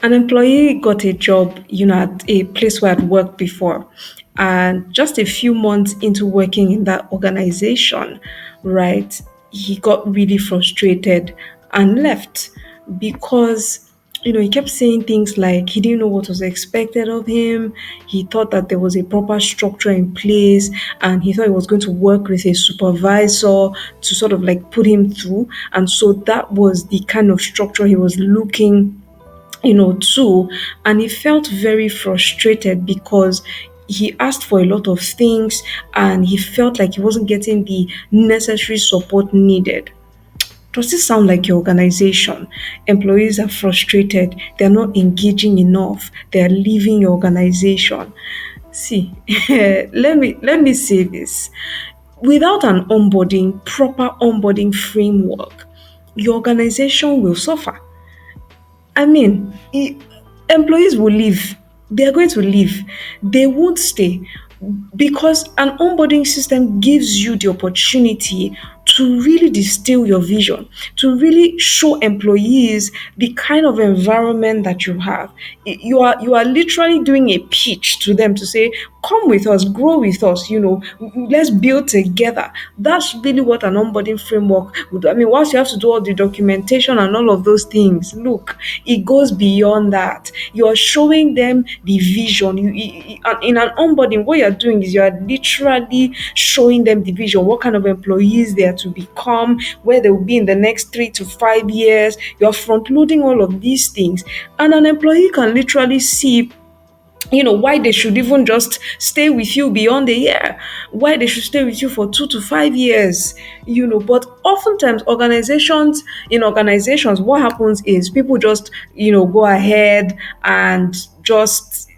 An employee got a job, at a place where I'd worked before. And just a few months into working in that organization, right, he got really frustrated and left because he kept saying things like he didn't know what was expected of him. He thought that there was a proper structure in place and he thought he was going to work with a supervisor to sort of like put him through. And so that was the kind of structure he was looking too. And he felt very frustrated because he asked for a lot of things and he felt like he wasn't getting the necessary support needed. Does this sound like your organization? Employees are frustrated, they're not engaging enough, they're leaving your organization. See, let me say this. Without an proper onboarding framework, your organization will suffer. I mean, employees will leave. They are going to leave. They won't stay because an onboarding system gives you the opportunity to really distill your vision, to really show employees the kind of environment that you have. You are literally doing a pitch to them to say, come with us, grow with us, let's build together. That's really what an onboarding framework would do. I mean, once you have to do all the documentation and all of those things, look, it goes beyond that. You're showing them the vision. In an onboarding, what you're doing is you're literally showing them the vision, what kind of employees they are to become, where they will be in the next 3 to 5 years. You're front loading all of these things. And an employee can literally see why they should even just stay with you beyond a year, why they should stay with you for 2 to 5 years. But oftentimes organizations, what happens is people just go ahead and just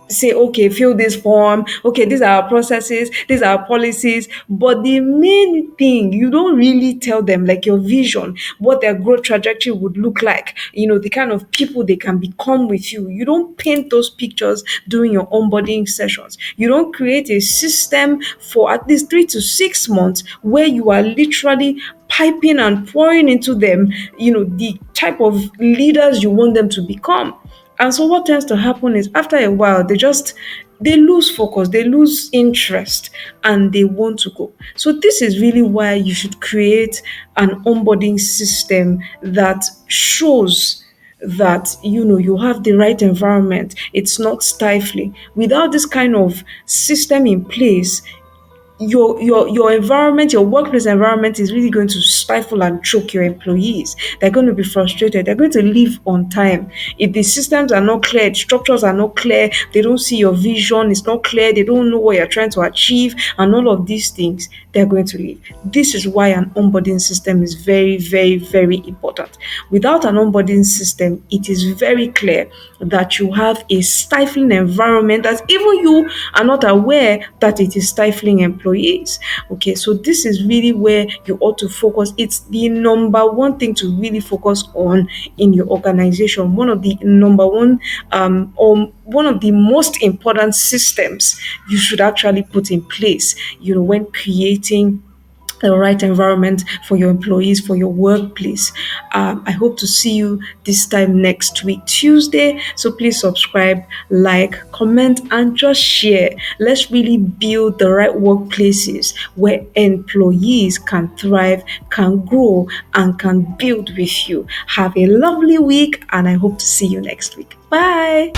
say, okay, fill this form. Okay, these are our processes, these are our policies. But the main thing, you don't really tell them like your vision, what their growth trajectory would look like, the kind of people they can become with you. You don't paint those pictures during your onboarding sessions. You don't create a system for at least 3 to 6 months where you are literally piping and pouring into them, the type of leaders you want them to become. And so what tends to happen is after a while, they lose focus, they lose interest, and they want to go. So this is really why you should create an onboarding system that shows that you have the right environment. It's not stifling. Without this kind of system in place, your environment, your workplace environment is really going to stifle and choke your employees. They're going to be frustrated. They're going to leave on time. If the systems are not clear, the structures are not clear, they don't see your vision, it's not clear, they don't know what you're trying to achieve, and all of these things, they're going to leave. This is why an onboarding system is very, very, very important. Without an onboarding system, it is very clear that you have a stifling environment that even you are not aware that it is stifling employees. Okay, so this is really where you ought to focus. It's the number one thing to really focus on in your organization. One of the number one or one of the most important systems you should actually put in place, when creating the right environment for your employees, for your workplace. I hope to see you this time next week, Tuesday. So please subscribe, like, comment, and just share. Let's really build the right workplaces where employees can thrive, can grow, and can build with you. Have a lovely week, and I hope to see you next week. Bye.